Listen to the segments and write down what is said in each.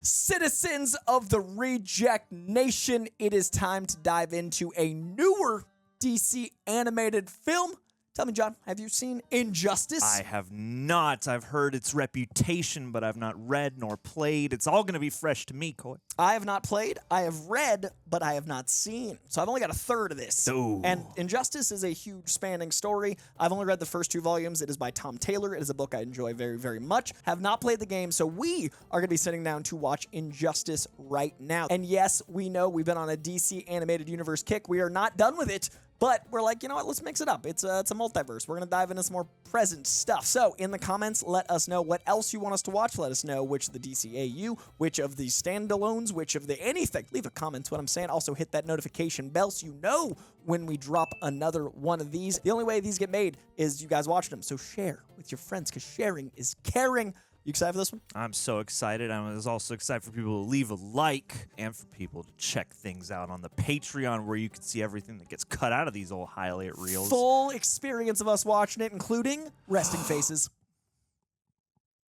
Citizens of the Reject Nation, it is time to dive into a newer DC animated film. Tell me, John, have you seen Injustice? I have not. I've heard its reputation, but I've not read nor played. It's all going to be fresh to me, Coy. I have not played. I have read, but I have not seen. So I've only got a third of this. Ooh. And Injustice is a huge spanning story. I've only read the first 2 volumes. It is by Tom Taylor. It is a book I enjoy very, very much. Have not played the game, so we are going to be sitting down to watch Injustice right now. And yes, we know we've been on a DC animated universe kick. We are not done with it. But we're like, you know what, let's mix it up. It's a multiverse. We're going to dive into some more present stuff. So in the comments, let us know what else you want us to watch. Let us know which of the DCAU, which of the standalones, which of the anything. Leave a comment, what I'm saying. Also hit that notification bell so you know when we drop another one of these. The only way these get made is you guys watching them. So share with your friends because sharing is caring. You excited for this one? I'm so excited. I was also excited for people to leave a like and for people to check things out on the Patreon where you can see everything that gets cut out of these old highlight reels. Full experience of us watching it, including resting faces.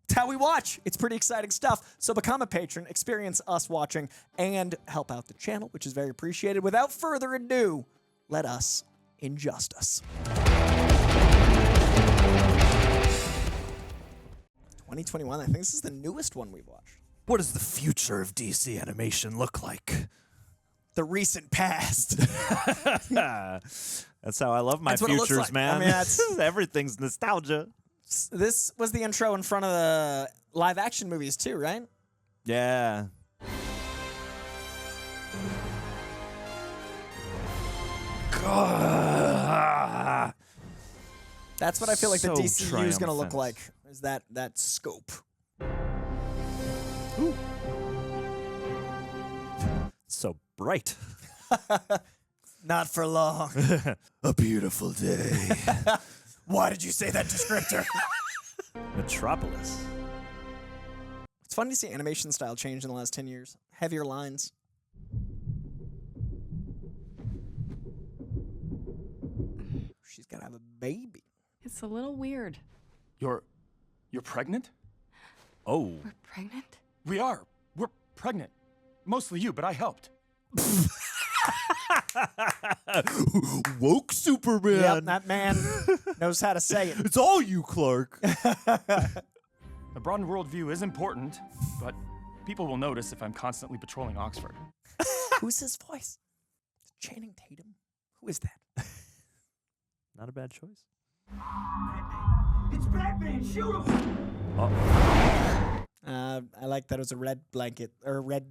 It's how we watch. It's pretty exciting stuff. So become a patron, experience us watching, and help out the channel, which is very appreciated. Without further ado, let us Injustice. 2021, I think this is the newest one we've watched. What does the future of DC animation look like? The recent past. That's how I love my That's what it looks futures, like. man. I mean, that's everything's nostalgia. This was the intro in front of the live action movies too, right? Yeah. God. That's what I feel like So the DCEU is going to look triumphant. like. Is that scope? Ooh. So bright. Not for long. A beautiful day. Why did you say that descriptor? Metropolis. It's funny to see animation style change in the last 10 years. Heavier lines. She's got to have a baby. It's a little weird. You're pregnant? Oh. We're pregnant? We are. We're pregnant. Mostly you, but I helped. Woke Superman. Yep, that man knows how to say it. It's all you, Clark. A broadened worldview is important, but people will notice if I'm constantly patrolling Oxford. Who's his voice? Channing Tatum? Who is that? Not a bad choice. It's Batman, shoot him! I like that it was a red blanket, or red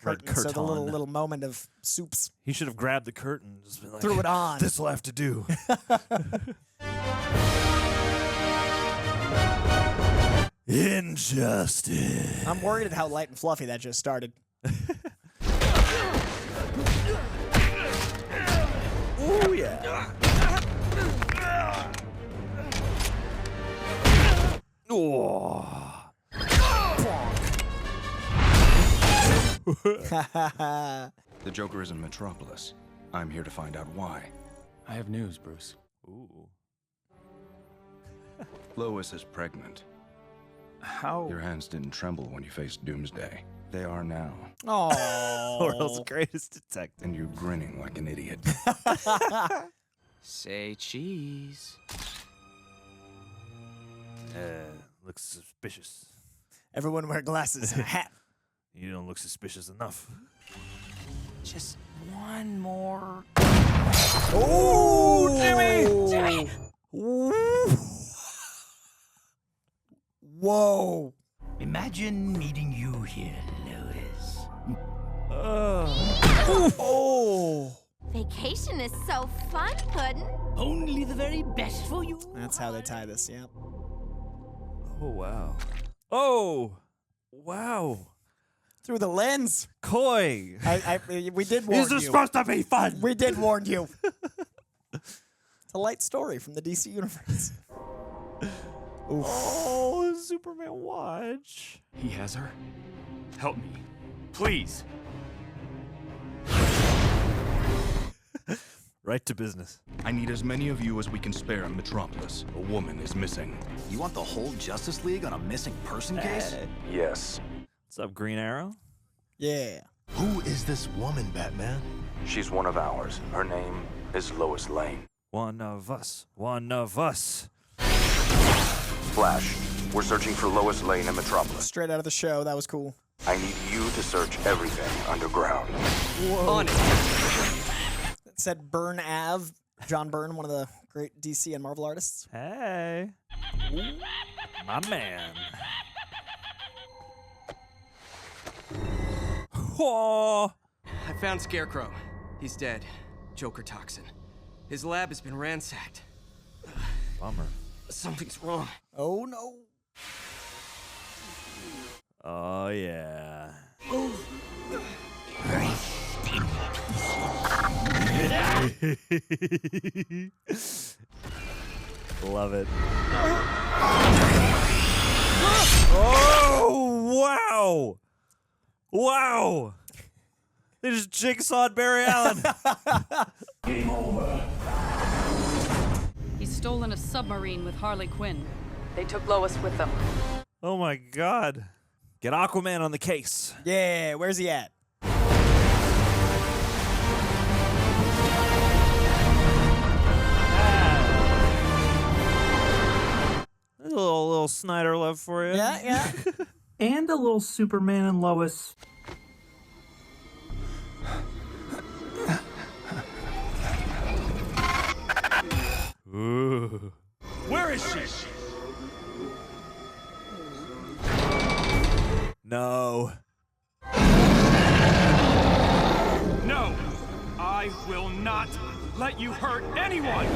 curtain, so the curtain. little moment of soups. He should have grabbed the curtain and just been like, Threw it on. This will have to do. Injustice. I'm worried at how light and fluffy that just started. Oh, yeah. Oh. The Joker is in Metropolis. I'm here to find out why. I have news, Bruce. Ooh. Lois is pregnant. How? Your hands didn't tremble when you faced Doomsday. They are now. Oh. World's greatest detective. And you grinning like an idiot. Say cheese. Looks suspicious. Everyone wear glasses and a hat. You don't look suspicious enough. Just one more. Oh, Jimmy! Whoa. Imagine meeting you here, Lois. Oh. Vacation is so fun, Puddin'. Only the very best for you. That's how they tie this, yep. Oh, wow. Oh, wow. Through the lens. Coy. We did warn you. This is supposed to be fun. We did warn you. It's a light story from the DC universe. Oof. Oh, Superman watch. He has her? Help me. Please. Right to business. I need as many of you as we can spare in Metropolis. A woman is missing. You want the whole Justice League on a missing person case? Yes. What's up, Green Arrow? Yeah. Who is this woman, Batman? She's one of ours. Her name is Lois Lane. One of us. One of us. Flash, we're searching for Lois Lane in Metropolis. Straight out of the show. That was cool. I need you to search everything underground. On it. It said Byrne Ave. John Byrne, one of the great DC and Marvel artists. Hey. My man. Whoa. I found Scarecrow. He's dead. Joker toxin. His lab has been ransacked. Bummer. Something's wrong. Oh, no. Oh, yeah. Love it. Oh, wow. Wow. They just jigsawed Barry Allen. Game over. He's stolen a submarine with Harley Quinn. They took Lois with them. Oh, my God. Get Aquaman on the case. Yeah, where's he at? There's a little Snyder love for you. Yeah, yeah. And a little Superman and Lois. Ooh. Where is she? No. No! I will not let you hurt anyone!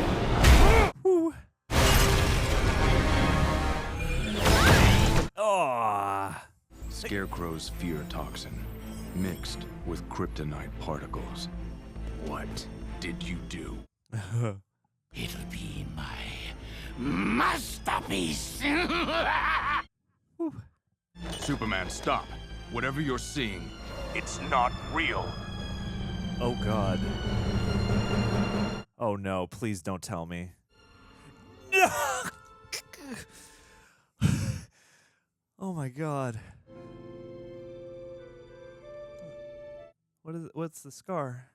Oh. Scarecrow's fear toxin, mixed with kryptonite particles. What did you do? It'll be my masterpiece. Superman, stop. Whatever you're seeing, it's not real. Oh, God. Oh, no. Please don't tell me. Oh, my God. What's the scar?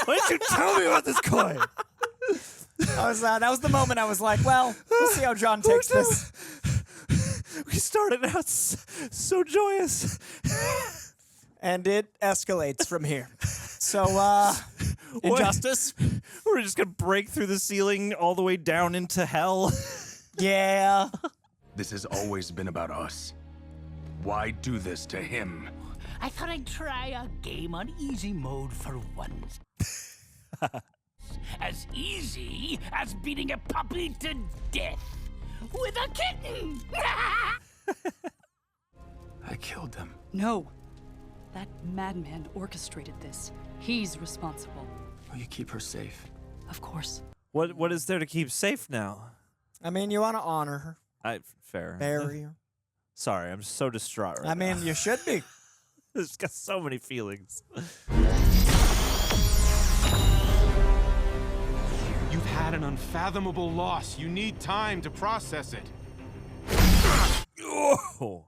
Why didn't you tell me about this coin? That was the moment I was like, well, we'll see how John takes this. We started out so joyous. And it escalates from here. So, Injustice? We're just gonna break through the ceiling all the way down into hell. Yeah. This has always been about us. Why do this to him? I thought I'd try a game on easy mode for once. As easy as beating a puppy to death with a kitten. I killed them. No. That madman orchestrated this. He's responsible. Will you keep her safe? Of course. What is there to keep safe now? I mean, you want to honor her, Fair. bury her. Sorry, I'm so distraught right I now. mean, you should be. It's got so many feelings. You've had an unfathomable loss. You need time to process it. Oh.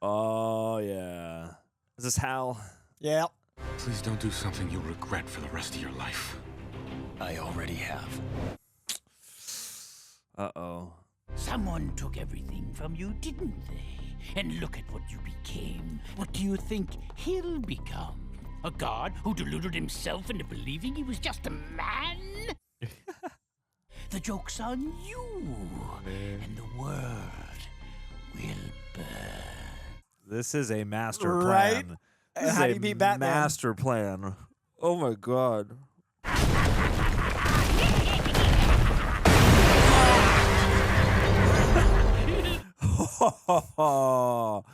Oh, yeah. Is this Hal? Yep. Please don't do something you'll regret for the rest of your life. I already have. Uh-oh. Someone took everything from you, didn't they? And look at what you became. What do you think he'll become? A god who deluded himself into believing he was just a man? The joke's on you, and the world will burn. This is a master Right? plan. This How is do a you beat Batman? master plan. Oh my god.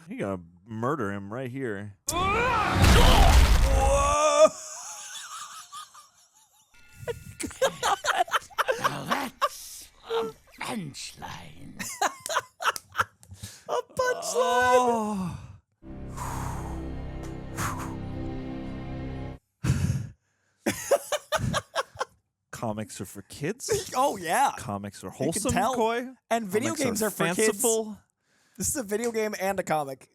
You're gonna murder him right here. Whoa! punchline. A punchline. Comics are for kids. Oh yeah. Comics are You can wholesome, tell. Coy. And video Comics games are for kids. fanciful. This is a video game and a comic.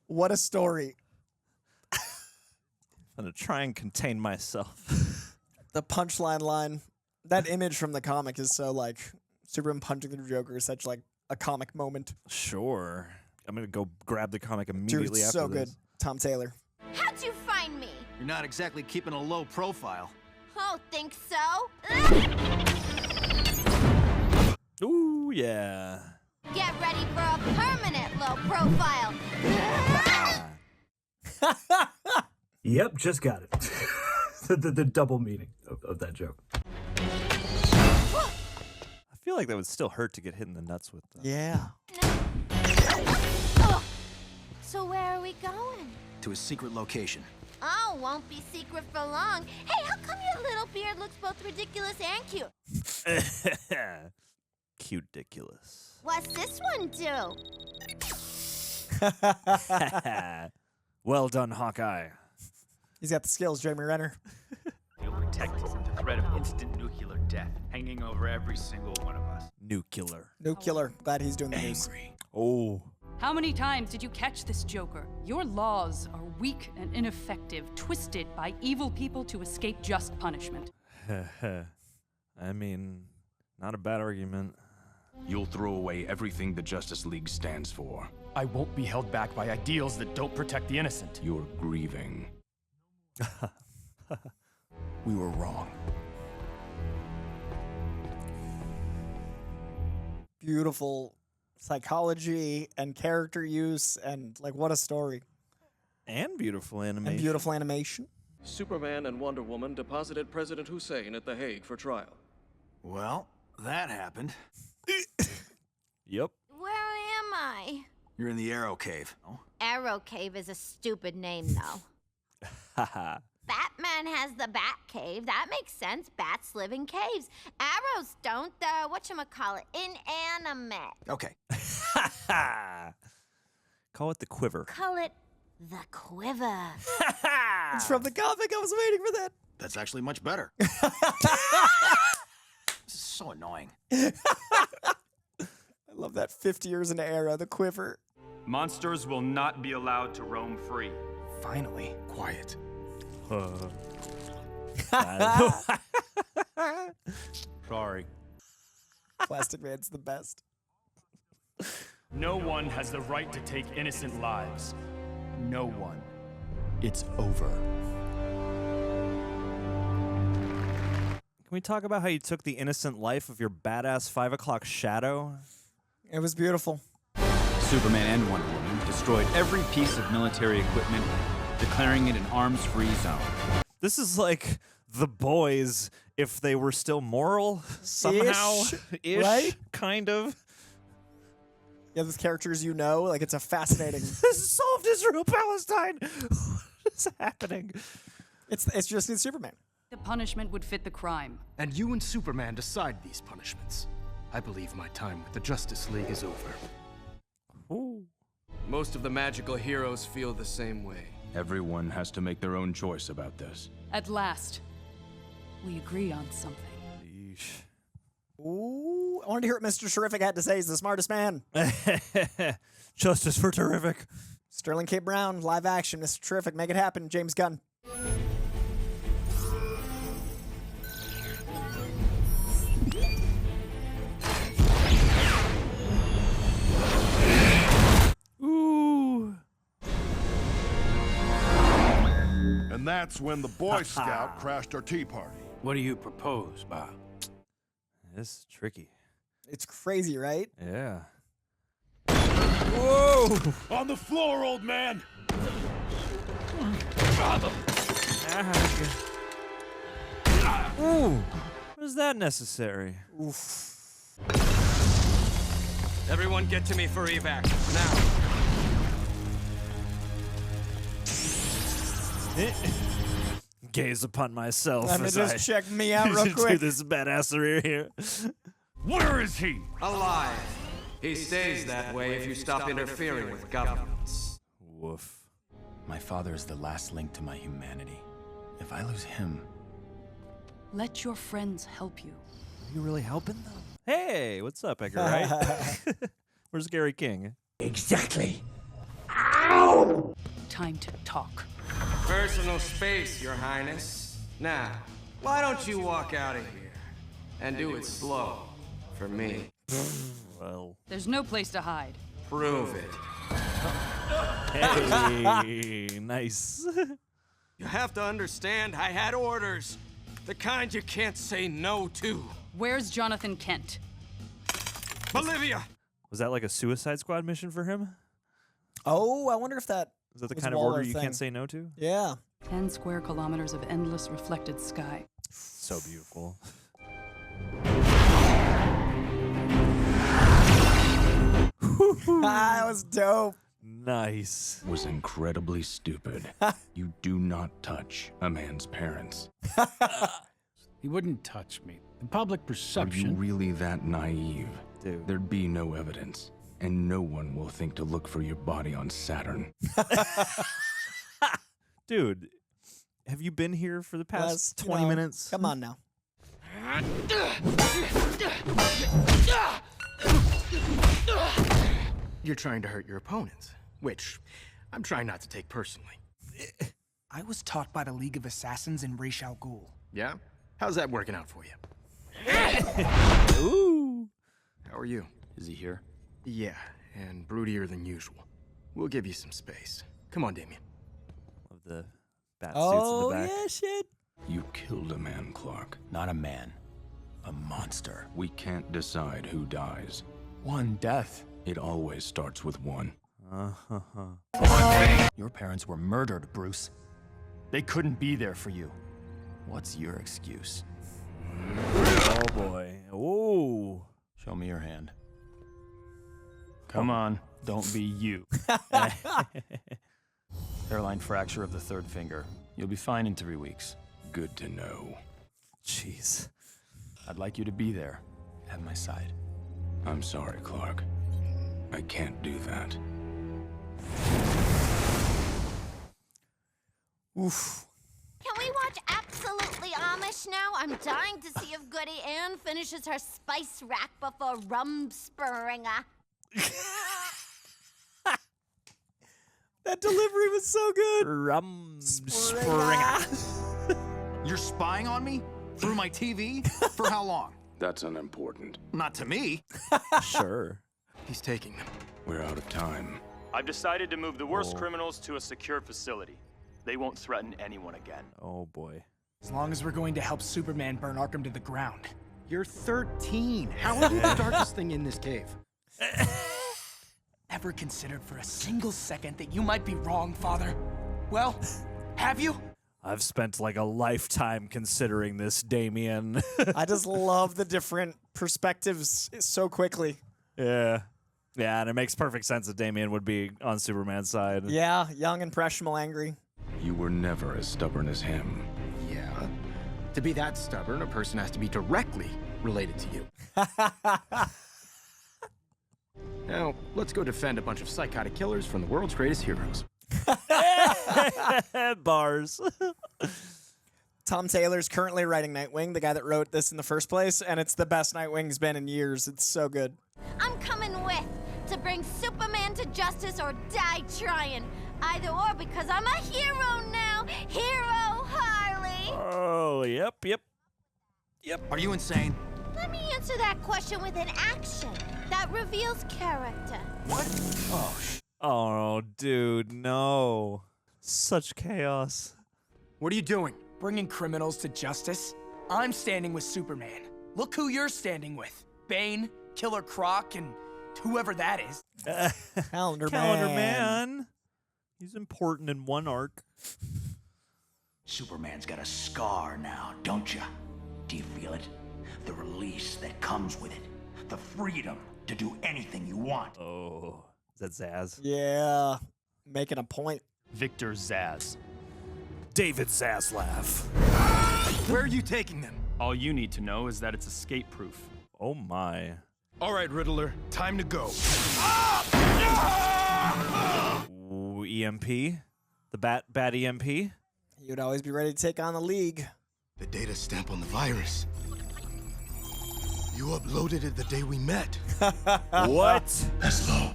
What a story. I'm gonna try and contain myself. The punchline line. That image from the comic is so like Superman punching the Joker is such like a comic moment. Sure. I'm gonna go grab the comic Dude, immediately it's after so this. good. Tom Taylor. How'd you find me? You're not exactly keeping a low profile. Oh, think so? Ooh, yeah. Get ready for a permanent low profile. Yep, just got it. the double meaning of that joke. I feel like that would still hurt to get hit in the nuts with. Yeah. So where are we going? To a secret location. Oh, won't be secret for long. Hey, how come your little beard looks both ridiculous and cute? Cute-diculous. What's this one do? Well done, Hawkeye. He's got the skills, Jeremy Renner. Feel protected. The threat of instant nuclear death hanging over every single one of us. Nuclear. Nuclear. Glad he's doing the news. Oh. How many times did you catch this Joker? Your laws are weak and ineffective, twisted by evil people to escape just punishment. I mean, not a bad argument. You'll throw away everything the Justice League stands for. I won't be held back by ideals that don't protect the innocent. You're grieving. We were wrong. Beautiful psychology and character use and like what a story. And beautiful animation. And beautiful animation. Superman and Wonder Woman deposited President Hussein at The Hague for trial. Well, that happened. Yep. Where am I? You're in the Arrow Cave. Oh? Arrow Cave is a stupid name, though. Haha. Batman has the Bat Cave. That makes sense. Bats live in caves. Arrows don't. Whatchamacallit, inanimate. Okay. Call it the quiver. Call it the quiver. It's from the comic. I was waiting for that. That's actually much better. This is so annoying. I love that 50 years into Arrow, the quiver. Monsters will not be allowed to roam free. Finally, quiet. Sorry. Plastic Man's the best. No one has the right to take innocent lives. No one. It's over. Can we talk about how you took the innocent life of your badass 5 o'clock shadow? It was beautiful. Superman and Wonder Woman destroyed every piece of military equipment, declaring it an arms-free zone. This is like The Boys if they were still moral somehow. Ish, right? Kind of. Yeah, those characters you know, like it's a fascinating. This solved Israel Palestine. What is happening? It's just in Superman. The punishment would fit the crime. And you and Superman decide these punishments. I believe my time with the Justice League is over. Ooh. Most of the magical heroes feel the same way. Everyone has to make their own choice about this. At last, we agree on something. Yeesh. Ooh, I wanted to hear what Mr. Terrific had to say. He's the smartest man. Justice for Terrific. Sterling K. Brown, live action. Mr. Terrific, make it happen. James Gunn. Ooh. And that's when the Boy Scout crashed our tea party. What do you propose, Bob? This is tricky. It's crazy, right? Yeah. Whoa! On the floor, old man! Ooh. Was that necessary? Oof. Everyone get to me for evac, now. Gaze upon myself Let me as just I check me out real do quick. this badassery here. Where is he? Alive. He stays that way if you stop interfering with governments. Woof. My father is the last link to my humanity. If I lose him... Let your friends help you. Are you really helping them? Hey, what's up, Edgar Wright? Where's Gary King? Exactly. Time to talk. Personal space, Your Highness. Now, why don't you walk out of here? And do it slow. For me. Well... There's no place to hide. Prove it. Hey, nice. You have to understand, I had orders. The kind you can't say no to. Where's Jonathan Kent? Bolivia! Was that like a Suicide Squad mission for him? Oh, I wonder if that Is that the was kind a of order Waller you thing. can't say no to? Yeah. 10 square kilometers of endless reflected sky. So beautiful. That was dope. Nice. Was incredibly stupid. You do not touch a man's parents. He wouldn't touch me. The public Are you perception... really that naive? Dude. There'd be no evidence, and no one will think to look for your body on Saturn. Dude, have you been here for the past 20 minutes? Come on now. You're trying to hurt your opponents, which I'm trying not to take personally. I was taught by the League of Assassins and Ra's al Ghul. Yeah? How's that working out for you? Ooh. How are you? Is he here? Yeah, and broodier than usual. We'll give you some space. Come on, Damien. Of the bat suits in the Oh, back. yeah, shit. You killed a man, Clark. Not a man. A monster. We can't decide who dies. One death. It always starts with one. Your parents were murdered, Bruce. They couldn't be there for you. What's your excuse? Oh boy. Ooh. Show me your hand. Come on, don't be you. Hairline fracture of the third finger. You'll be fine in 3 weeks. Good to know. Jeez. I'd like you to be there, at my side. I'm sorry, Clark. I can't do that. Oof. Can we watch Absolutely Amish now? I'm dying to see if Goody Ann finishes her spice rack before Rumspringa. That delivery was so good. Rumspringa. You're spying on me? Through my TV? For how long? That's unimportant. Not to me. Sure. He's taking them. We're out of time. I've decided to move the worst criminals to a secure facility. They won't threaten anyone again. Oh boy. As long as we're going to help Superman burn Arkham to the ground. You're 13. How are you the darkest thing in this cave? Ever considered for a single second that you might be wrong, Father? Well, have you? I've spent like a lifetime considering this, Damien. I just love the different perspectives so quickly. Yeah. Yeah, and it makes perfect sense that Damien would be on Superman's side. Yeah, young, impressionable, angry. You were never as stubborn as him. Yeah. To be that stubborn, a person has to be directly related to you. Now, let's go defend a bunch of psychotic killers from the world's greatest heroes. Bars. Tom Taylor's currently writing Nightwing, the guy that wrote this in the first place, and it's the best Nightwing's been in years. It's so good. I'm coming with to bring Superman to justice or die trying. Either or, because I'm a hero now. Hero Harley. Oh, yep. Are you insane? Let me answer that question with an action that reveals character. What? Oh, dude, no. Such chaos. What are you doing? Bringing criminals to justice? I'm standing with Superman. Look who you're standing with. Bane, Killer Croc, and whoever that is. Calendar Man. He's important in one arc. Superman's got a scar now, don't you? Do you feel it? The release that comes with it. The freedom to do anything you want. Oh, is that Zaz? Yeah, making a point. Victor Zaz. David Zaslav. Where are you taking them? All you need to know is that it's escape-proof. Oh my. All right, Riddler, time to go. Ooh, EMP. The bad EMP. You'd always be ready to take on the League. The data stamp on the virus. You uploaded it the day we met. What? Hello.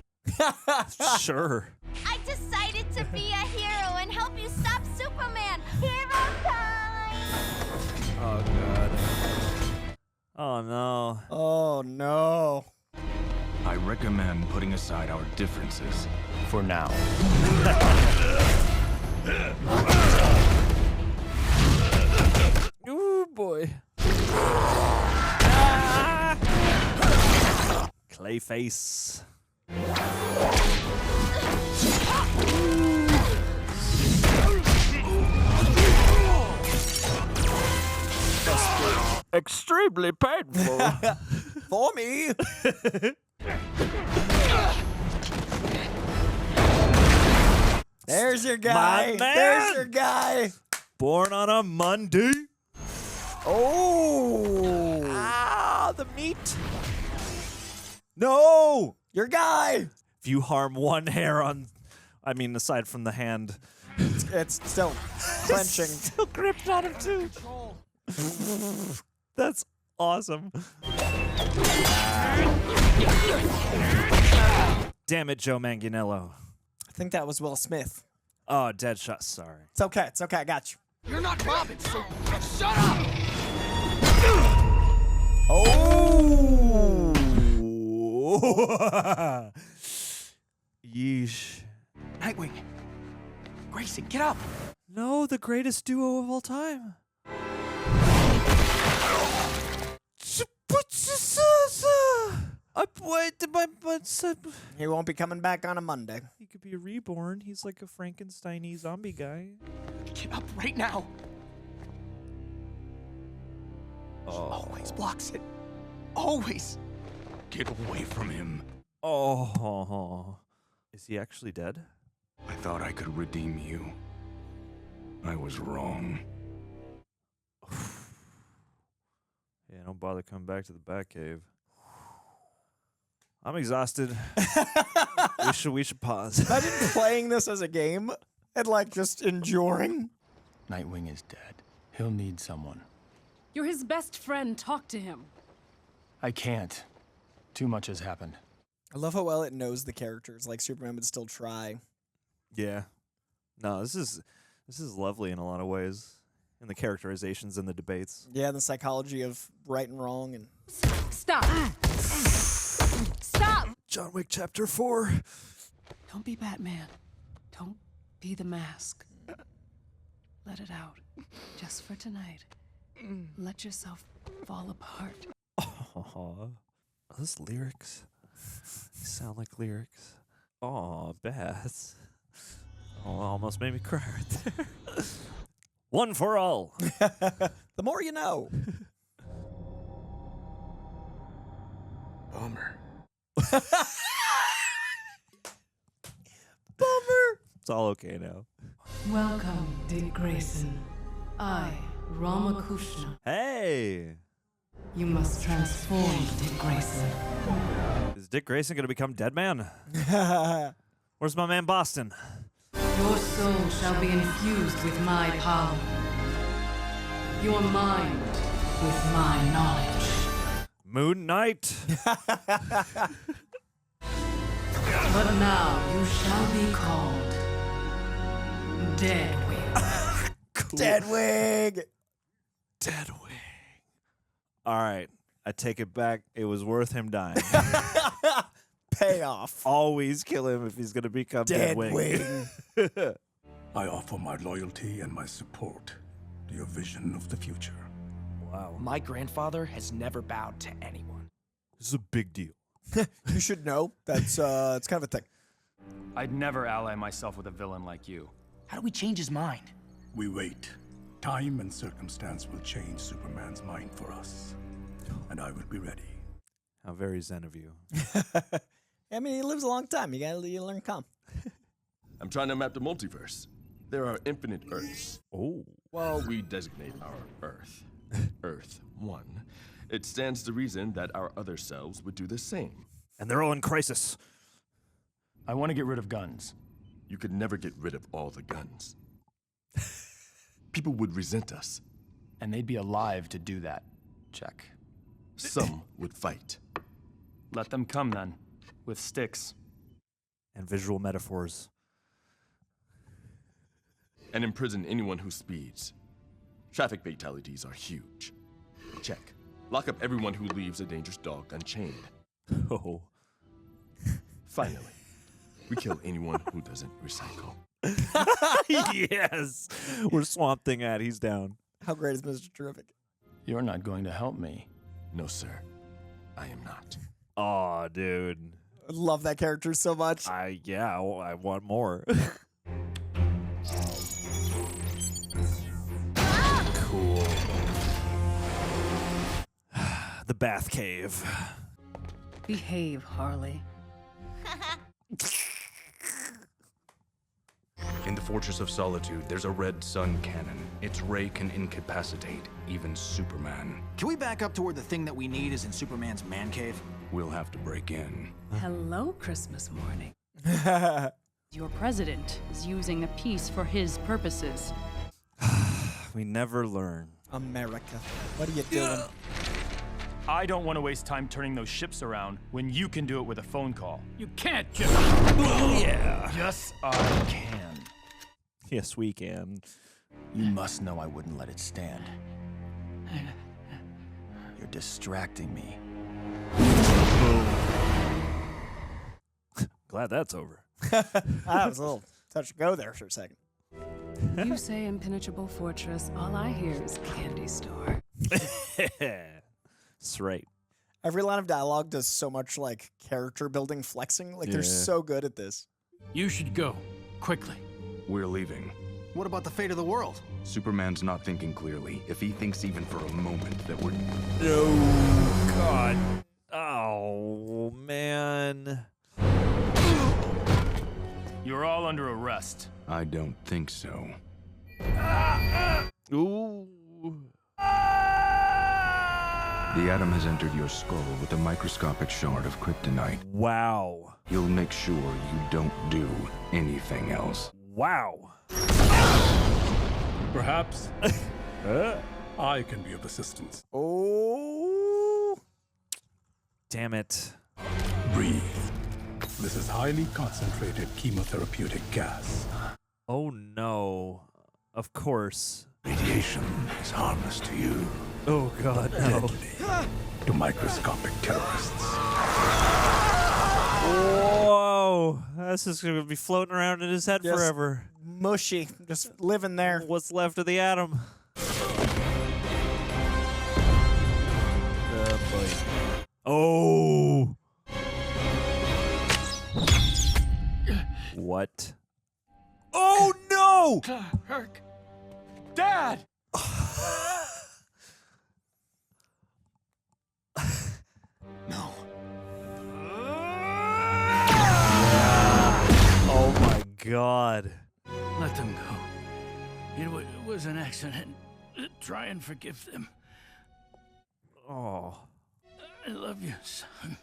Sure. I decided to be a hero and help you stop Superman. Hero time! Oh, God. Oh, no. Oh, no. I recommend putting aside our differences. For now. Ooh, boy. Ah! Clayface. Extremely painful. For me. There's your guy. My man. There's your guy. Born on a Monday. Oh. Ah, the meat. No. Your guy. If you harm one hair on, I mean, aside from the hand. It's still clenching. Still gripped on him, too. That's awesome. Damn it, Joe Manganiello. I think that was Will Smith. Oh, Deadshot, sorry. It's okay. It's okay. I got you. You're not Robin, so shut up! Oh! Yeesh. Nightwing. Grayson, get up! No, the greatest duo of all time. He won't be coming back on a Monday. He could be reborn. He's like a Frankenstein-y zombie guy. Get up right now! Oh. He always blocks it. Always! Get away from him. Oh. Is he actually dead? I thought I could redeem you. I was wrong. Yeah, don't bother coming back to the Batcave. I'm exhausted. we should pause. Imagine playing this as a game and like just enduring. Nightwing is dead. He'll need someone. You're his best friend. Talk to him. I can't. Too much has happened. I love how well it knows the characters. Like Superman would still try. Yeah. No, this is lovely in a lot of ways. In the characterizations and the debates. Yeah, the psychology of right and wrong and Stop. Stop. John Wick Chapter 4. Don't be Batman. Don't be the mask. Let it out. Just for tonight. Let yourself fall apart. Are those lyrics? They sound like lyrics. Aw, Beth. Oh, almost made me cry right there. One for all. the more you know. Bummer. Bummer. It's all okay now. Welcome, Dick Grayson. I, Ramakrishna. Hey! You must transform, Dick Grayson. Is Dick Grayson gonna become Deadman? Where's my man Boston? Your soul shall be infused with my power. Your mind with my knowledge. Moon Knight. But now you shall be called Deadwing. Cool. Deadwing. Deadwing. All right, I take it back. It was worth him dying. Payoff. Always kill him if he's gonna become Deadwing. I offer my loyalty and my support to your vision of the future. Wow. My grandfather has never bowed to anyone. This is a big deal. You should know. That's it's kind of a thing. I'd never ally myself with a villain like you. How do we change his mind? We wait. Time and circumstance will change Superman's mind for us. And I will be ready. How very zen of you. I mean, he lives a long time. You gotta learn calm. I'm trying to map the multiverse. There are infinite Earths. Oh. Well, we designate our Earth, Earth 1, It stands to reason that our other selves would do the same. And they're all in crisis. I want to get rid of guns. You could never get rid of all the guns. People would resent us. And they'd be alive to do that. Check. Some would fight. Let them come then, with sticks. And visual metaphors. And imprison anyone who speeds. Traffic fatalities are huge. Check. Lock up everyone who leaves a dangerous dog unchained. Oh. Finally, we kill anyone who doesn't recycle. Yes! We're Swamp Thing at. He's down. How great is Mr. Terrific? You're not going to help me. No, sir. I am not. Aw, dude. I love that character so much. I want more. Cool. The bath cave. Behave, Harley. In the Fortress of Solitude, there's a red sun cannon. Its ray can incapacitate even Superman. Can we back up to where the thing that we need is in Superman's man cave? We'll have to break in. Hello, Christmas morning. Your president is using a piece for his purposes. We never learn. America. What are you doing? I don't want to waste time turning those ships around when you can do it with a phone call. You can't just... Yeah. Yes, I can. Yes, we can. You must know I wouldn't let it stand. You're distracting me. Glad that's over. That was a little touch and go there for a second. You say impenetrable fortress, all I hear is candy store. That's right. Every line of dialogue does so much like character building flexing. Like they're so good at this. You should go. Quickly. We're leaving. What about the fate of the world? Superman's not thinking clearly. If he thinks even for a moment that we're... Oh, God. Oh, man. You're all under arrest. I don't think so. Ooh. The Atom has entered your skull with a microscopic shard of kryptonite. Wow. He'll make sure you don't do anything else. Wow. Perhaps I can be of assistance. Oh. Damn it. Breathe. This is highly concentrated chemotherapeutic gas. Oh, no. Of course. Radiation is harmless to you. Oh, God, no. Deadly to microscopic terrorists. Whoa. This is going to be floating around in his head Just forever. Mushy. Just living there. What's left of the atom? Boy. Oh. What? Oh, no! Herc. Dad! No. Oh, my God. Let them go. It was an accident. Try and forgive them. Oh. I love you, son.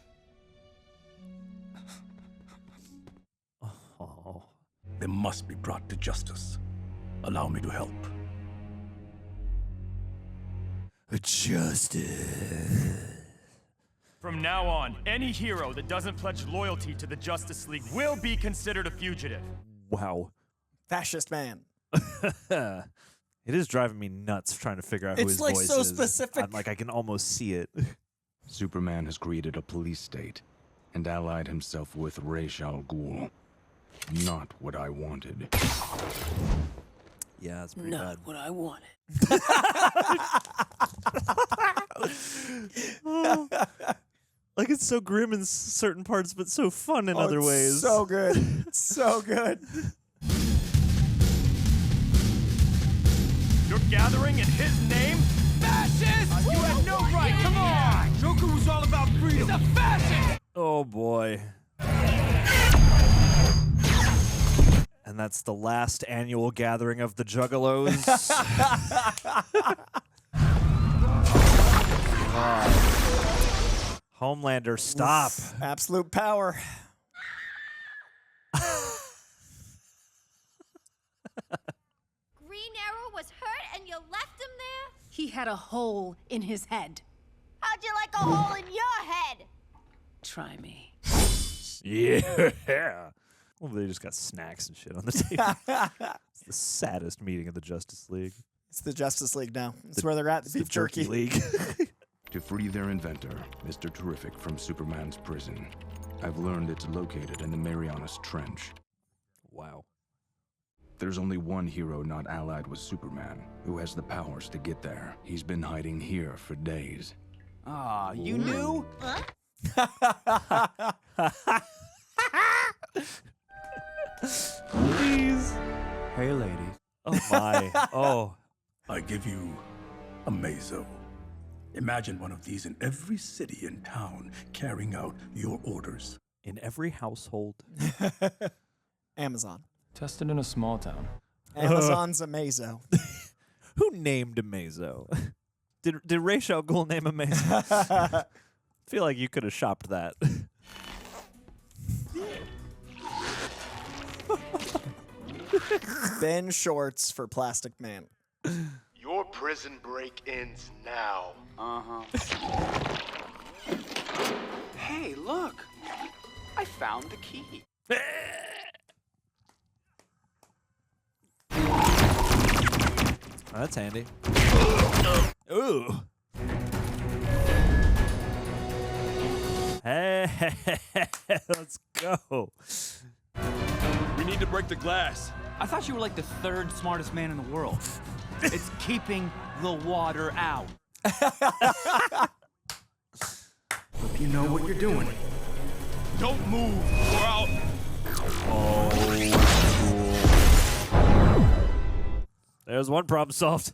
Oh. They must be brought to justice. Allow me to help. Justice. From now on, any hero that doesn't pledge loyalty to the Justice League will be considered a fugitive. Wow. Fascist man. It is driving me nuts trying to figure out who It's his like voice so is. specific. I'm like, I can almost see it. Superman has created a police state and allied himself with Ra's al Ghul. Not what I wanted. Yeah, that's pretty Not what I wanted. Like, it's so grim in certain parts, but so fun in other it's ways. So good. So good. You're gathering in his name? Fascist! You had no right, come on! Joker was all about freedom. He's a fascist! Oh, boy. And that's the last annual gathering of the Juggalos. God. Homelander, stop. Absolute power. Green Arrow was hurt and you left him there? He had a hole in his head. How'd you like a hole in your head? Try me. Yeah. Well, they just got snacks and shit on the table. It's the saddest meeting of the Justice League. It's the Justice League now. That's where they're at, the beef jerky league. To free their inventor, Mr. Terrific, from Superman's prison, I've learned it's located in the Marianas Trench. Wow. There's only one hero not allied with Superman who has the powers to get there. He's been hiding here for days. Ah, you knew? Please. Hey, lady. Oh, my. Oh. I give you a Mazo. Imagine one of these in every city and town carrying out your orders. In every household. Amazon. Tested in a small town. Amazon's a Mazo. Who named a Mazo? Did Ra's al Ghul name a Mazo? I feel like you could have shopped that. Ben Shorts for Plastic Man. Your prison break ends now. Hey, look. I found the key. Oh, that's handy. Ooh. Hey, let's go. We need to break the glass. I thought you were like the third smartest man in the world. It's keeping the water out. Hope you know what you're doing. Don't move, or I'll... Oh, cool. There's one problem solved.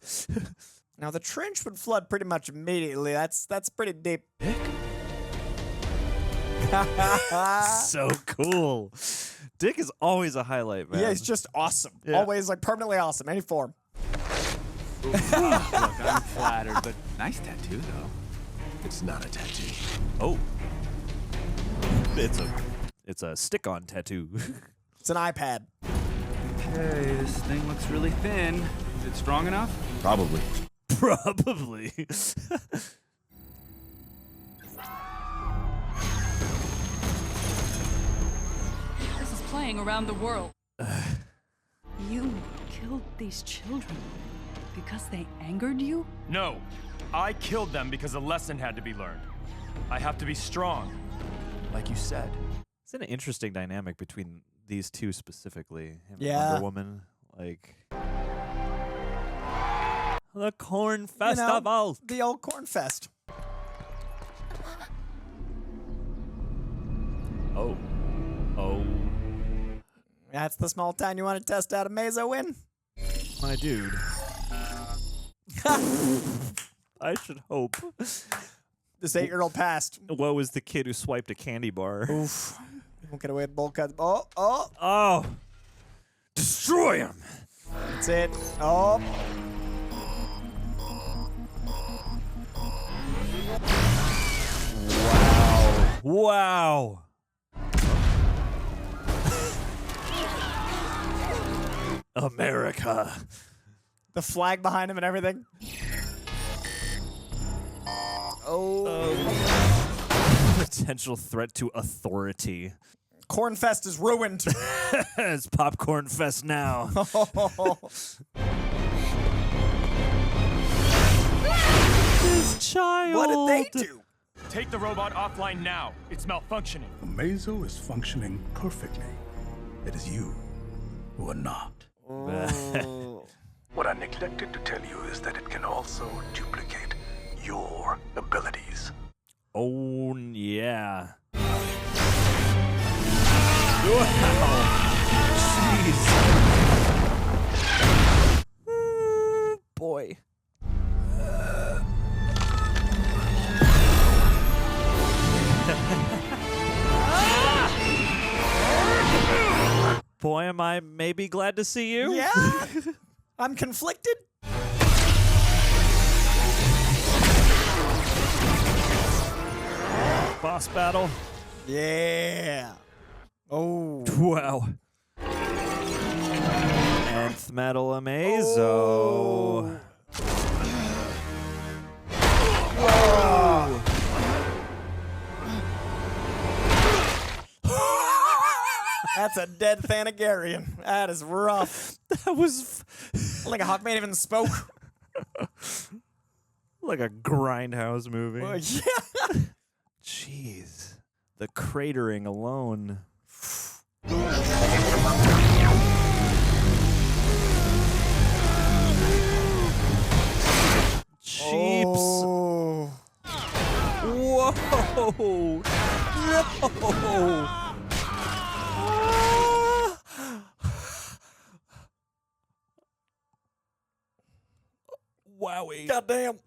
Now the trench would flood pretty much immediately. That's pretty deep. So cool. Dick is always a highlight, man. Yeah, he's just awesome. Yeah. Always like permanently awesome, any form. Look, I'm flattered, but nice tattoo, though. It's not a tattoo. Oh. It's a stick-on tattoo. It's an iPad. Okay, this thing looks really thin. Is it strong enough? Probably. Probably. This is playing around the world. You killed these children because they angered you? No, I killed them because a lesson had to be learned. I have to be strong, like you said. It's an interesting dynamic between these two specifically. Him and Yeah. Wonder Woman. Like... The Corn Festival. The old Corn Fest. Oh. Oh. That's the small town you want to test out a Mazo in? My dude. I should hope. This 8-year-old passed. Woe is the kid who swiped a candy bar. Oof. Won't get away with bowl cut. Oh, oh. Oh. Destroy him. That's it. Oh. Wow. America. The flag behind him and everything. Oh. Potential threat to authority. Cornfest is ruined. It's Popcorn Fest now. This child. What did they do? Take the robot offline now. It's malfunctioning. The Mazo is functioning perfectly. It is you who are not. What I neglected to tell you is that it can also duplicate your abilities. Oh, yeah. Jeez. Boy. Boy, am I maybe glad to see you. Yeah. I'm conflicted. boss battle. Yeah. Oh. Wow. Nth metal Amazo. Whoa. That's a dead Thanagarian. That is rough. That was like a Hawkman even spoke. Like a grindhouse movie. Yeah. Jeez. The cratering alone. Cheeps. Oh. Whoa. No. Wowie. Goddamn.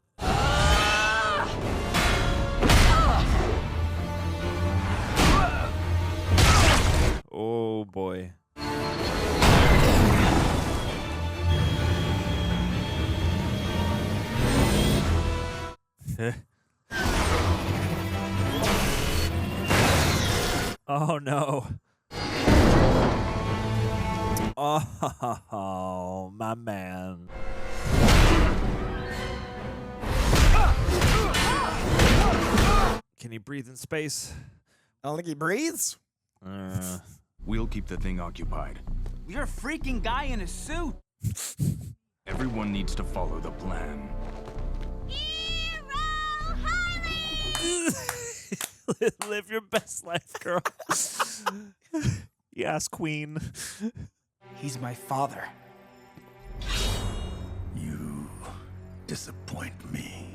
Oh boy. Oh no. Oh, my man. Can he breathe in space? I don't think he breathes. We'll keep the thing occupied. You're a freaking guy in a suit. Everyone needs to follow the plan. Live your best life, girl. Yes, queen. He's my father. You disappoint me.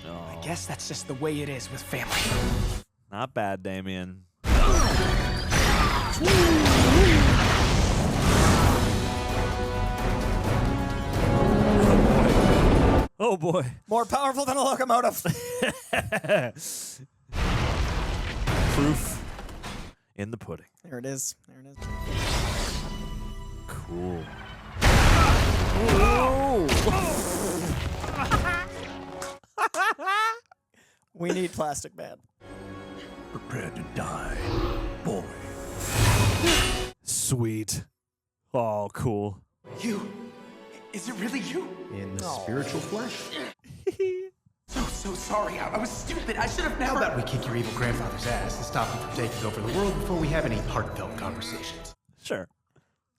No. I guess that's just the way it is with family. Not bad, Damien. Oh boy. More powerful than a locomotive. Proof in the pudding. There it is. There it is. Cool. We need Plastic Man. Prepared to die, boy. Sweet. Oh, cool. You? Is it really you? In the spiritual flesh? So sorry. I was stupid. I should have How never. about we kick your evil grandfather's ass and stop him from taking over the world before we have any heartfelt conversations? Sure.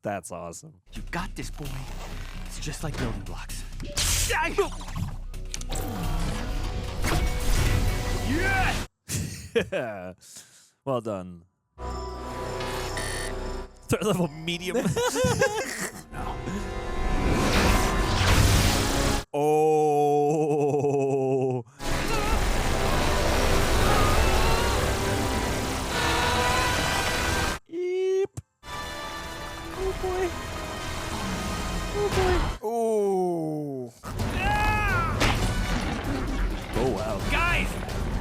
That's awesome. You got this, boy. It's just like building blocks. Yeah. Well done. Third level medium. Oh. Eep. Oh boy. Oh boy. Ooh. Oh wow. Guys,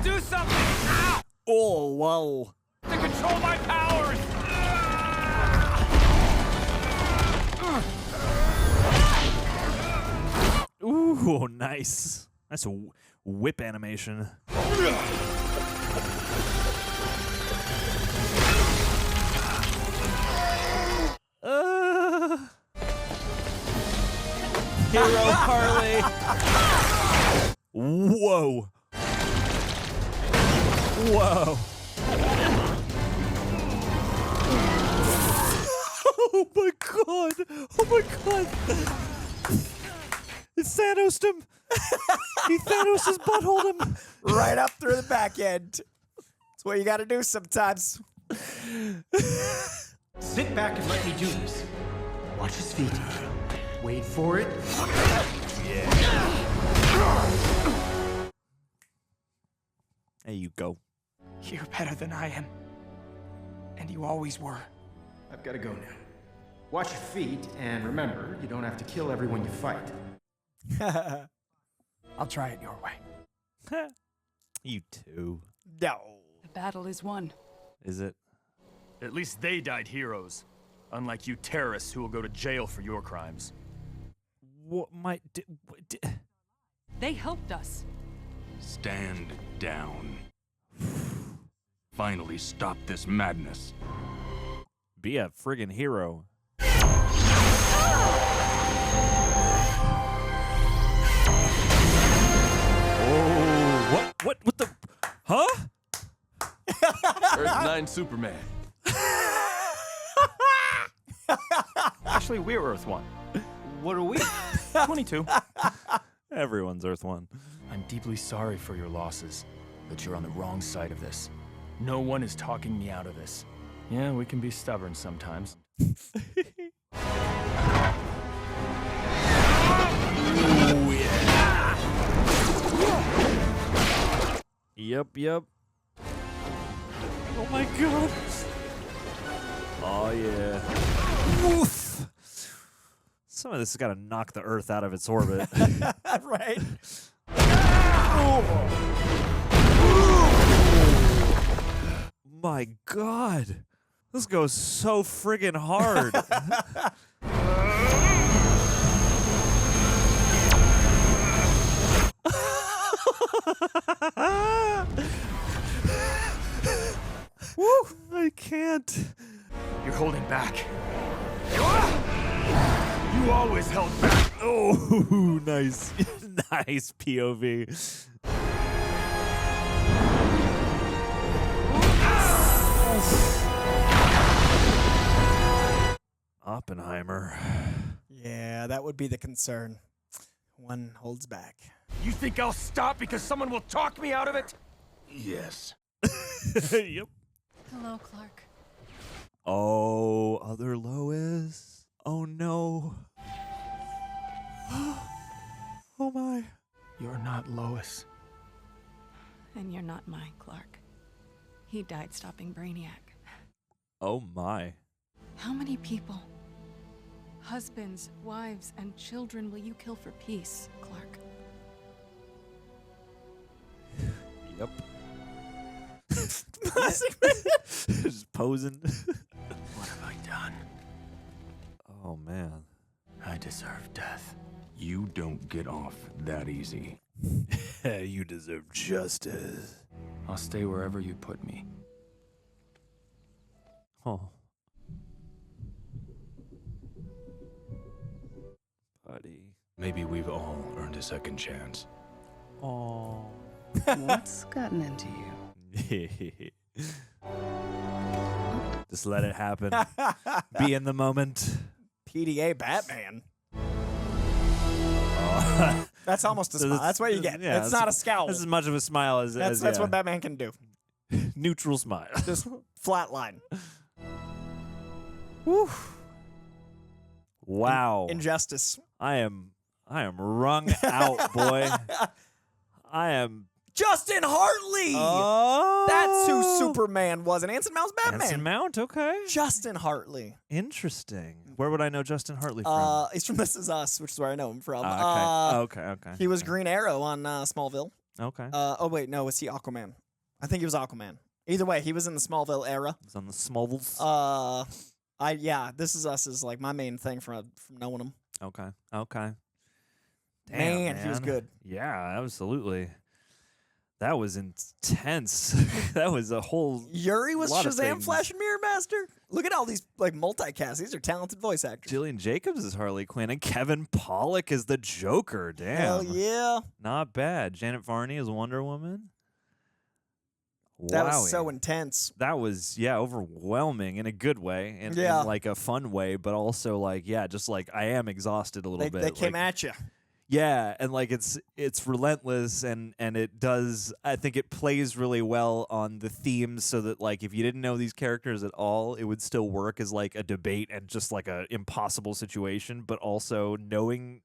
do something! Ow! Oh wow. To control my powers! Ooh, nice. That's a whip animation. Hero Harley. Whoa. Whoa. Oh my god. Oh my god. It Thanos'd him. He Thanos his butthole him. Right up through the back end. That's what you gotta do sometimes. Sit back and let me do this. Watch his feet. Wait for it. There you go. You're better than I am. And you always were. I've got to go now. Watch your feet, and remember, you don't have to kill everyone you fight. I'll try it your way. You too. No. The battle is won. Is it? At least they died heroes. Unlike you terrorists who will go to jail for your crimes. What might... They helped us. Stand down. finally stop this madness. Be a friggin' hero. Oh, what the, huh? Earth 9 Superman. Actually, we're Earth 1. What are we? 22. Everyone's Earth 1. I'm deeply sorry for your losses, but you're on the wrong side of this. No one is talking me out of this. Yeah, we can be stubborn sometimes. Yep. Oh my god. Oh yeah. Woof. Some of this has got to knock the Earth out of its orbit. Right. My god. This goes so friggin' hard. Woo! I can't. You're holding back. You always held back. Oh, nice. Nice POV. Oppenheimer. Yeah, that would be the concern. One holds back. You think I'll stop because someone will talk me out of it? Yes. Yep. Hello, Clark. Oh, other Lois. Oh no. Oh my. You're not Lois. And you're not mine, Clark. He died stopping Brainiac. Oh my. How many people, husbands, wives, and children will you kill for peace, Clark? Yep. Just posing. What have I done? Oh man. I deserve death. You don't get off that easy. You deserve justice. I'll stay wherever you put me. Oh. Buddy. Maybe we've all earned a second chance. Oh. What's gotten into you? Just let it happen. Be in the moment. PDA Batman. Oh. That's almost a smile. That's what you get. Yeah, it's not a scowl. That's as much of a smile as That's yeah. what Batman can do. Neutral smile. Just flat line. Woo. Wow. Injustice. I am wrung out, boy. I am Justin Hartley. Oh. That's who Superman was. And Anson Mount's Batman. Anson Mount, okay. Justin Hartley. Interesting. Where would I know Justin Hartley from? He's from This Is Us, which is where I know him from. Okay. He was Green Arrow on Smallville. Okay. Oh wait, no, was he Aquaman? I think he was Aquaman. Either way, he was in the Smallville era. He's on the Smallvilles. This Is Us is like my main thing from knowing him. Okay. Damn, man, he was good. Yeah, absolutely. That was intense. That was a whole Yuri was lot of Shazam, things. Flash, and Mirror Master. Look at all these like multicast. These are talented voice actors. Jillian Jacobs is Harley Quinn, and Kevin Pollak is the Joker. Damn. Hell yeah. Not bad. Janet Varney is Wonder Woman. That Wowie. was so intense. That was, overwhelming in a good way, in like a fun way, but also like, just like I am exhausted a little bit. They came like, at you. Yeah, and like it's relentless, and it does. I think it plays really well on the themes, so that like if you didn't know these characters at all, it would still work as like a debate and just like a impossible situation. But also knowing,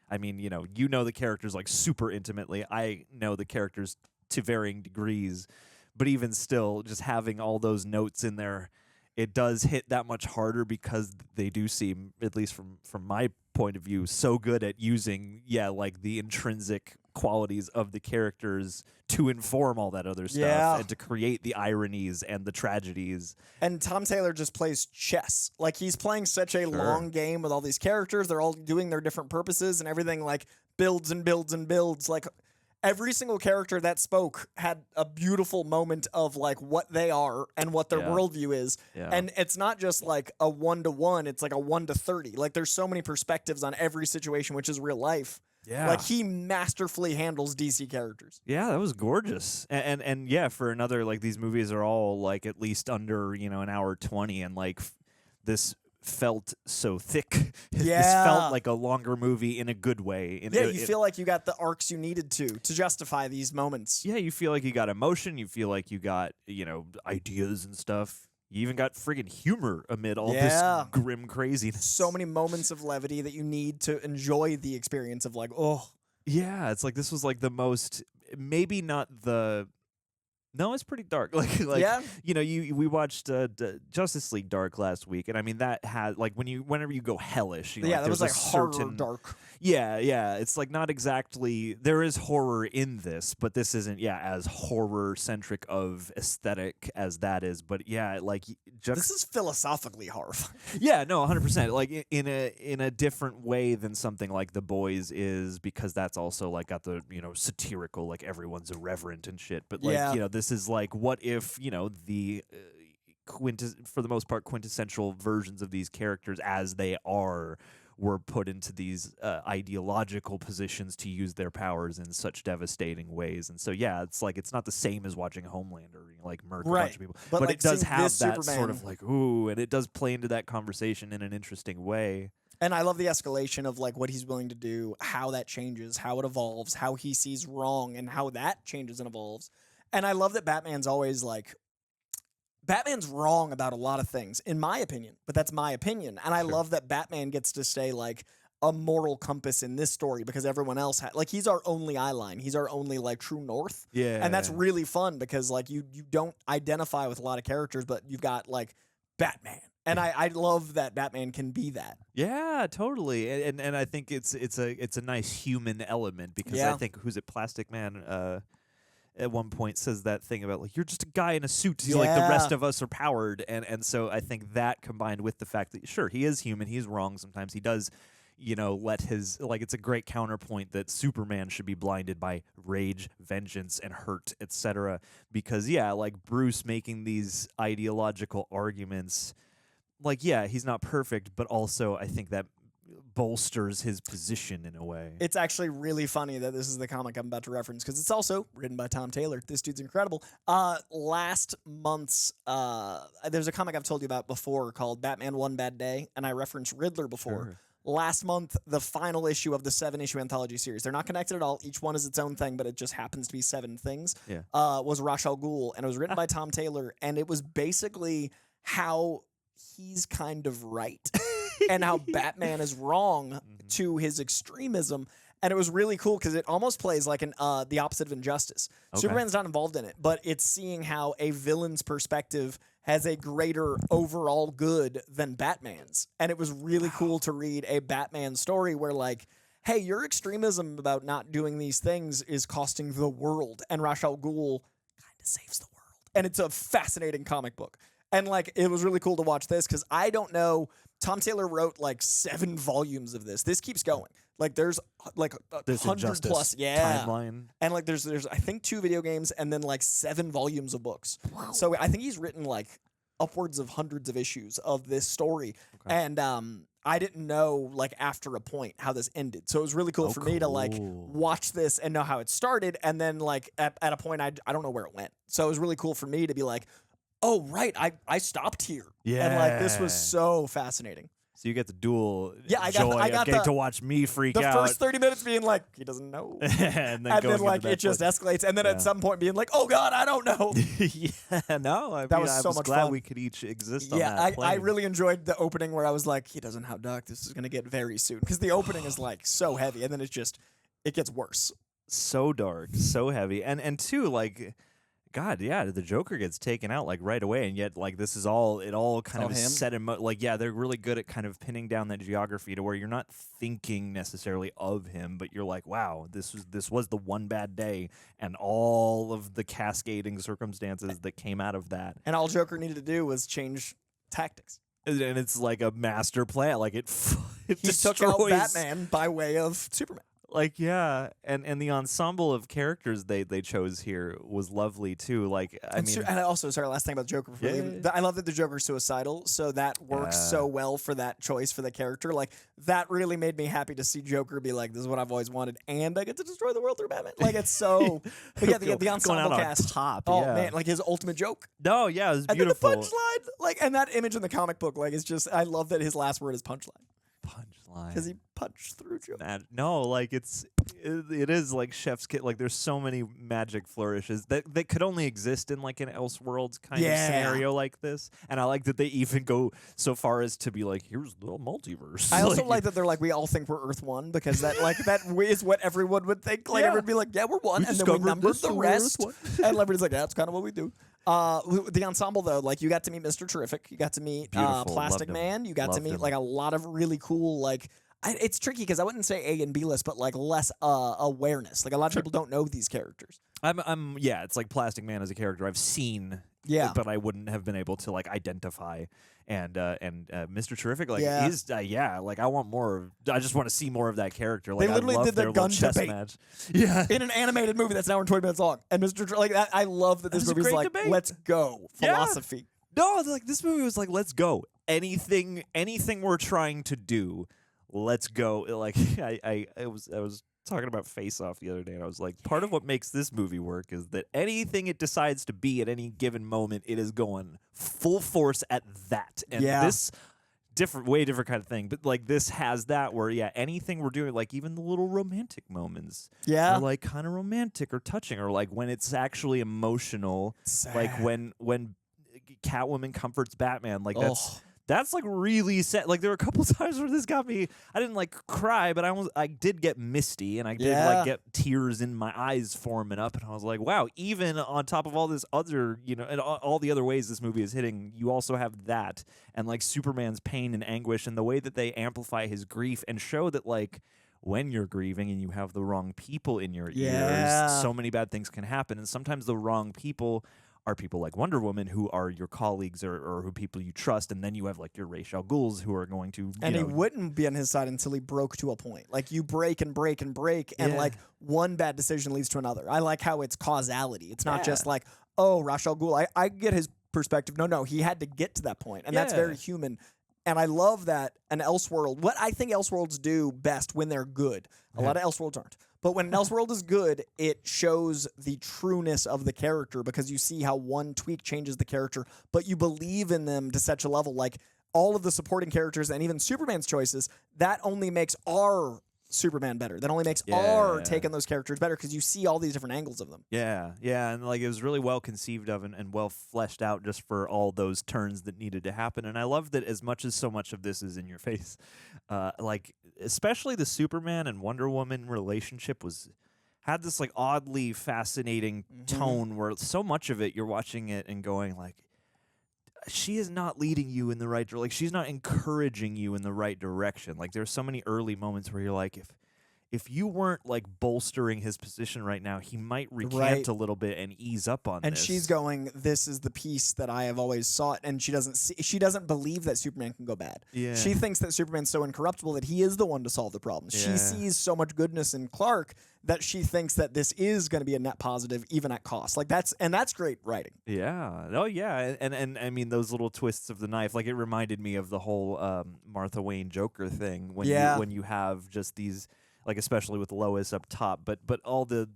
I mean, you know the characters like super intimately. I know the characters to varying degrees, but even still, just having all those notes in there, it does hit that much harder because they do seem, at least from my point of view, so good at using like the intrinsic qualities of the characters to inform all that other stuff and to create the ironies and the tragedies. And Tom Taylor just plays chess. Like he's playing such a long game with all these characters. They're all doing their different purposes, and everything like builds and builds and builds. Like every single character that spoke had a beautiful moment of like what they are and what their worldview is. Yeah. And it's not just like a 1-to-1, it's like a 1-to-30. Like there's so many perspectives on every situation, which is real life. Yeah. Like he masterfully handles DC characters. Yeah, that was gorgeous. And yeah, for another, like, these movies are all like at least under, you know, an hour 20, and like this felt so thick. This felt like a longer movie in a good way. You feel like you got the arcs you needed to justify these moments. Yeah, you feel like you got emotion. You feel like you got, you know, ideas and stuff. You even got friggin' humor amid all this grim craziness. So many moments of levity that you need to enjoy the experience of like, oh. Yeah, it's like this was like the most, maybe not the... No, it's pretty dark. Like you know, we watched Justice League Dark last week, and I mean that had like whenever you go hellish, you know, that was like horror certain, dark. Yeah, it's like not exactly. There is horror in this, but this isn't as horror centric of aesthetic as that is. But yeah, like this is philosophically horrifying. Yeah, no, 100%. Like in a different way than something like The Boys is, because that's also like got the, you know, satirical, like everyone's irreverent and shit. But like you know, this is like, what if, you know, the for the most part quintessential versions of these characters as they were put into these ideological positions to use their powers in such devastating ways. And so it's like it's not the same as watching Homelander, you know, like murk a bunch of people, but like it does have that Superman, sort of like ooh, and it does play into that conversation in an interesting way. And I love the escalation of like what he's willing to do, how that changes, how it evolves, how he sees wrong, and how that changes and evolves. And I love that Batman's always like, Batman's wrong about a lot of things, in my opinion, but that's my opinion. And I love that Batman gets to stay like a moral compass in this story, because everyone else like he's our only eye line. He's our only like true north. Yeah. And that's really fun because like you don't identify with a lot of characters, but you've got like Batman. And I love that Batman can be that. Yeah, totally. And I think it's a nice human element, because I think Plastic Man at one point says that thing about like, you're just a guy in a suit, like the rest of us are powered, and so I think that combined with the fact that sure, he is human, he's wrong sometimes, he does, you know, let his, like, it's a great counterpoint that Superman should be blinded by rage, vengeance, and hurt, etc. Because like Bruce making these ideological arguments, like he's not perfect, but also I think that bolsters his position in a way. It's actually really funny that this is the comic I'm about to reference, because it's also written by Tom Taylor. This dude's incredible. Last month's there's a comic I've told you about before called Batman One Bad Day, and I referenced Riddler before. Sure. Last month, the final issue of the 7-issue anthology series, they're not connected at all, each one is its own thing, but it just happens to be 7 things, was Ra's al Ghul, and it was written by Tom Taylor, and it was basically how he's kind of right and how Batman is wrong to his extremism. And it was really cool because it almost plays like the opposite of Injustice. Okay. Superman's not involved in it, but it's seeing how a villain's perspective has a greater overall good than Batman's. And it was really cool to read a Batman story where like, hey, your extremism about not doing these things is costing the world. And Ra's al Ghul kind of saves the world. And it's a fascinating comic book. And like, it was really cool to watch this because I don't know. Tom Taylor wrote like 7 volumes of this. This keeps going. Like there's like 100 plus timeline. And like there's I think 2 video games and then like 7 volumes of books. Wow. So I think he's written like upwards of hundreds of issues of this story. Okay. And I didn't know like after a point how this ended. So it was really cool for me to like watch this and know how it started, and then like at a point I don't know where it went. So it was really cool for me to be like, oh, right, I stopped here. Yeah. And like this was so fascinating. So you get the dual I joy got of getting to watch me freak out. The first 30 minutes being like, he doesn't know. and then like it just escalates. And then at some point being like, oh God, I don't know. I was much glad fun. we could each exist on that plane. I really enjoyed the opening where I was like, he doesn't know how dark this is going to get very soon. Because the opening is like so heavy and then it gets worse. So dark, so heavy. And two, like, God, yeah, the Joker gets taken out like right away, and yet like this is it all kind of is set in like they're really good at kind of pinning down that geography to where you're not thinking necessarily of him, but you're like, wow, this was the one bad day and all of the cascading circumstances that came out of that. And all Joker needed to do was change tactics. And it's like a master plan, like it he took out Batman by way of Superman. Like, yeah, and the ensemble of characters they chose here was lovely too. Like, I mean, and also, sorry, last thing about Joker. I love that the Joker's suicidal, so that works so well for that choice for the character. Like, that really made me happy to see Joker be like, "This is what I've always wanted," and I get to destroy the world through Batman. Like, it's so. But yeah, the ensemble cast. Top, oh man, like his ultimate joke. No, yeah, it was beautiful. And then the punchline, like, and that image in the comic book, like, it's just. I love that his last word is punchline. Because he punched through Joker. No, like it is like Chef's Kiss. Like there's so many magic flourishes that could only exist in like an Elseworlds kind of scenario like this. And I like that they even go so far as to be like, here's the multiverse. I also like that they're like, we all think we're Earth 1 because that is what everyone would think. Like everyone would be like, yeah, we're one, and then we numbered the rest. And everybody's like, yeah, that's kind of what we do. The ensemble though, like you got to meet Mr. Terrific, you got to meet Plastic Man, you got to meet like a lot of really cool like. It's tricky because I wouldn't say A and B list, but like less awareness. Like a lot of people don't know these characters. It's like Plastic Man as a character I've seen, but I wouldn't have been able to like identify. And Mr. Terrific, like is like I want more of. I just want to see more of that character. Like they literally did their gun chess debate match. in an animated movie that's an hour and 20 minutes long. And I love that this movie's like, let's go philosophy. No, like this movie was like, let's go. Anything we're trying to do. Let's go. Like I was talking about Face Off the other day, and I was like, part of what makes this movie work is that anything it decides to be at any given moment, it is going full force at that. And this way different kind of thing, but like this has that where anything we're doing, like even the little romantic moments, are like kind of romantic or touching, or like when it's actually emotional, like when Catwoman comforts Batman, like that's like really sad. Like there were a couple times where this got me. I didn't like cry, but I did get misty, and I did like get tears in my eyes forming up, and I was like, wow. Even on top of all this other, and all the other ways this movie is hitting, you also have that, and like Superman's pain and anguish, and the way that they amplify his grief and show that like when you're grieving and you have the wrong people in your ears, so many bad things can happen, and sometimes the wrong people are people like Wonder Woman, who are your colleagues or who people you trust, and then you have like your Ra's al Ghuls who are going to. And he wouldn't be on his side until he broke to a point. Like you break and break and break, and like one bad decision leads to another. I like how it's causality. It's not just like, oh, Ra's al Ghul. I get his perspective. No, he had to get to that point, and that's very human. And I love that an Elseworld. What I think Elseworlds do best when they're good. A lot of Elseworlds aren't. But when an Elseworld is good, it shows the trueness of the character because you see how one tweak changes the character, but you believe in them to such a level. Like all of the supporting characters and even Superman's choices, that only makes our Superman better. That only makes our take on those characters better because you see all these different angles of them. Yeah, and like it was really well conceived of and well fleshed out just for all those turns that needed to happen. And I love that as much as so much of this is in your face, like especially the Superman and Wonder Woman relationship had this like oddly fascinating tone where so much of it you're watching it and going like, she is not leading you in the right direction. Like she's not encouraging you in the right direction. Like there's so many early moments where you're like, if you weren't like bolstering his position right now, he might recant a little bit and ease up on this. And she's going, this is the piece that I have always sought, and she doesn't believe that Superman can go bad. Yeah. She thinks that Superman's so incorruptible that he is the one to solve the problem. Yeah. She sees so much goodness in Clark that she thinks that this is going to be a net positive even at cost. Like that's great writing. Yeah. Oh yeah. And I mean those little twists of the knife, like it reminded me of the whole Martha Wayne Joker thing when you have just these, like especially with Lois up top, but all the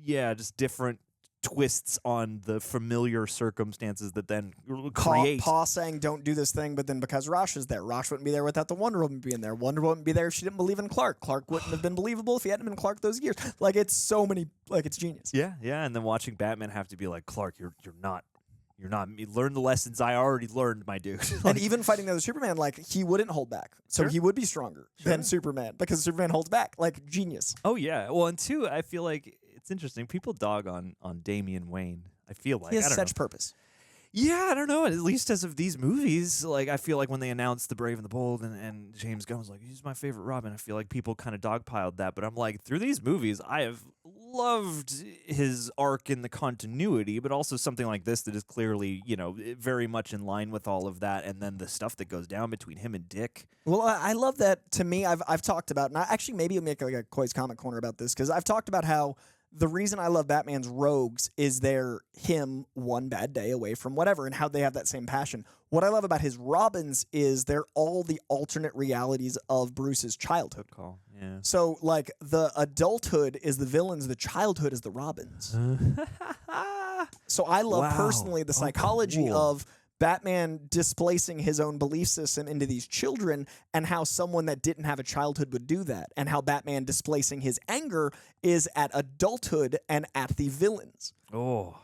just different twists on the familiar circumstances that then create. Pa saying don't do this thing, but then because Rosh is there, Rosh wouldn't be there without the Wonder Woman being there. Wonder Woman wouldn't be there if she didn't believe in Clark. Clark wouldn't have been believable if he hadn't been Clark those years. Like it's so many, like it's genius. Yeah, and then watching Batman have to be like, Clark, you're not. Learn the lessons I already learned, my dude. And even fighting the other Superman, like he wouldn't hold back, so he would be stronger than Superman because Superman holds back. Like genius. Oh yeah. Well, and two, I feel like it's interesting. People dog on Damian Wayne. I feel like he has such purpose. Yeah, I don't know. At least as of these movies, like I feel like when they announced The Brave and the Bold and James Gunn was like, he's my favorite Robin, I feel like people kind of dogpiled that. But I'm like, through these movies, I have loved his arc in the continuity, but also something like this that is clearly, you know, very much in line with all of that. And then the stuff that goes down between him and Dick. Well, I love that. To me, I've talked about, and I actually maybe I'll make like a Coy's Comic Corner about this, because I've talked about how the reason I love Batman's rogues is they're him one bad day away from whatever, and how they have that same passion. What I love about his Robins is they're all the alternate realities of Bruce's childhood. Call. Yeah. So, like, the adulthood is the villains, the childhood is the Robins. So I love personally the psychology of Batman displacing his own belief system into these children, and how someone that didn't have a childhood would do that, and how Batman displacing his anger is at adulthood and at the villains. Oh,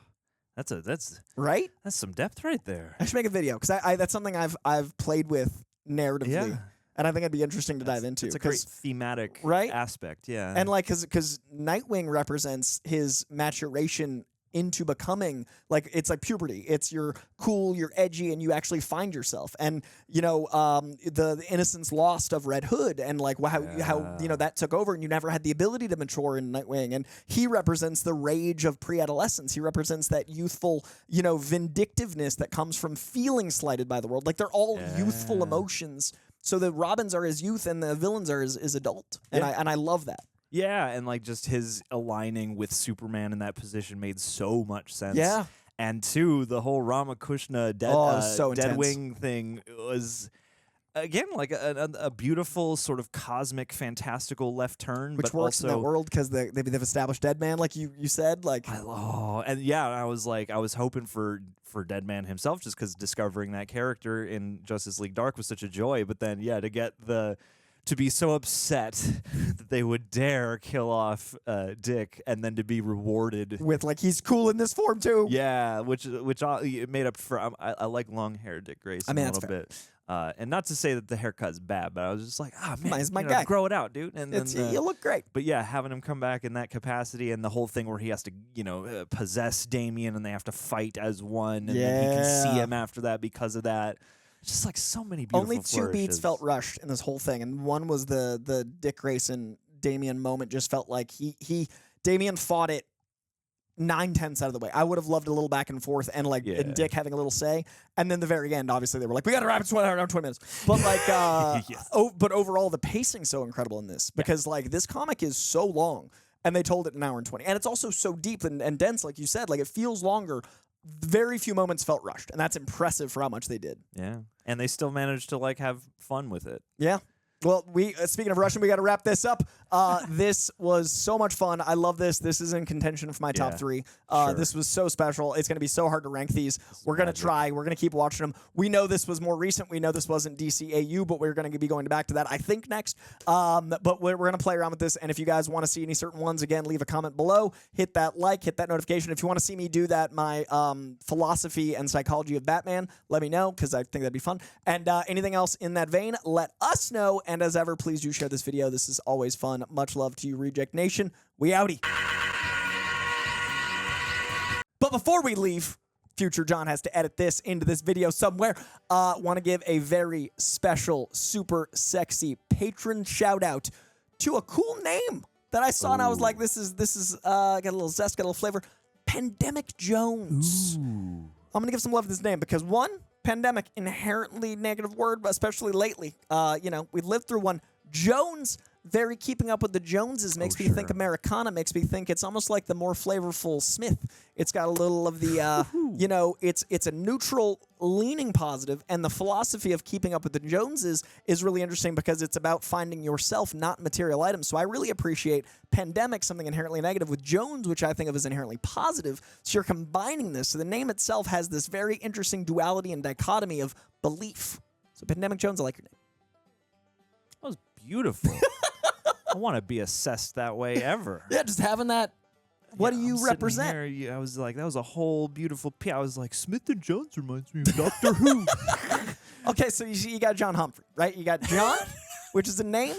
that's right. That's some depth right there. I should make a video, because I that's something I've played with narratively, Yeah. and I think it'd be interesting to dive into. It's a great thematic aspect, yeah. And like, because Nightwing represents his maturation into becoming, like, it's like puberty. It's you're cool, you're edgy, and you actually find yourself. And you know, the innocence lost of Red Hood, and like how you know that took over, and you never had the ability to mature in Nightwing. And he represents the rage of pre-adolescence. He represents that youthful, you know, vindictiveness that comes from feeling slighted by the world. Like, they're all youthful emotions. So the Robins are his youth, and the villains are his adult. And I love that. Yeah, and like just his aligning with Superman in that position made so much sense. Yeah. And two, the whole Ramakrishna so Deadwing thing was, again, like a beautiful sort of cosmic, fantastical left turn. Which but works also, in that world because they've established Deadman, like you said. Like, and yeah, I was hoping for Deadman himself, just because discovering that character in Justice League Dark was such a joy. But then, yeah, to be so upset that they would dare kill off Dick, and then to be rewarded with, like, he's cool in this form too. Yeah, which it made up for. I like long hair Dick Grayson a little bit. And not to say that the haircut's bad, but I was just like, man, he's my guy. Grow it out, dude. And then, you look great. But yeah, having him come back in that capacity, and the whole thing where he has to, possess Damian, and they have to fight as one, and then he can see him after that because of that. Just like so many beautiful Only two beats flourishes. felt rushed in this whole thing, and one was the Dick Grayson Damian moment. Just felt like Damian fought it 9/10 out of the way. I would have loved a little back and forth, and like and Dick having a little say, and then the very end, obviously they were like, we got to wrap it around 20 minutes. But like, but overall the pacing's so incredible in this, because like this comic is so long, and they told it in 1 hour and 20, and it's also so deep and dense, like you said. Like, it feels longer. Very few moments felt rushed, and that's impressive for how much they did. Yeah, and they still managed to like have fun with it. Yeah. Well, speaking of Russian, we got to wrap this up. This was so much fun. I love this. This is in contention for my top 3. This was so special. It's going to be so hard to rank these. We're going to try. We're going to keep watching them. We know this was more recent. We know this wasn't DCAU, but we're going to be going back to that, I think, next. But we're going to play around with this. And if you guys want to see any certain ones, again, leave a comment below. Hit that like. Hit that notification. If you want to see me do that, my philosophy and psychology of Batman, let me know, because I think that'd be fun. And anything else in that vein, let us know. And as ever, please do share this video. This is always fun. Much love to you, Reject Nation. We outie. But before we leave, future John has to edit this into this video somewhere. Want to give a very special, super sexy patron shout out to a cool name that I saw, and I was like, this is got a little zest, got a little flavor. Pandemic Jones. I'm gonna give some love to this name because, one, pandemic, inherently negative word, but especially lately. We've lived through one. Jones, very keeping up with the Joneses, makes me think Americana, makes me think it's almost like the more flavorful Smith. It's got a little of the, it's a neutral leaning positive, and the philosophy of keeping up with the Joneses is really interesting because it's about finding yourself, not material items. So I really appreciate pandemic, something inherently negative, with Jones, which I think of as inherently positive. So you're combining this. So the name itself has this very interesting duality and dichotomy of belief. So Pandemic Jones, I like your name. That was beautiful. I want to be assessed that way ever. Yeah, just having that. What do you represent? Here, I was like, that was a whole beautiful I was like, Smith and Jones reminds me of Doctor Who. Okay, so you got John Humphrey, right? You got John, which is a name.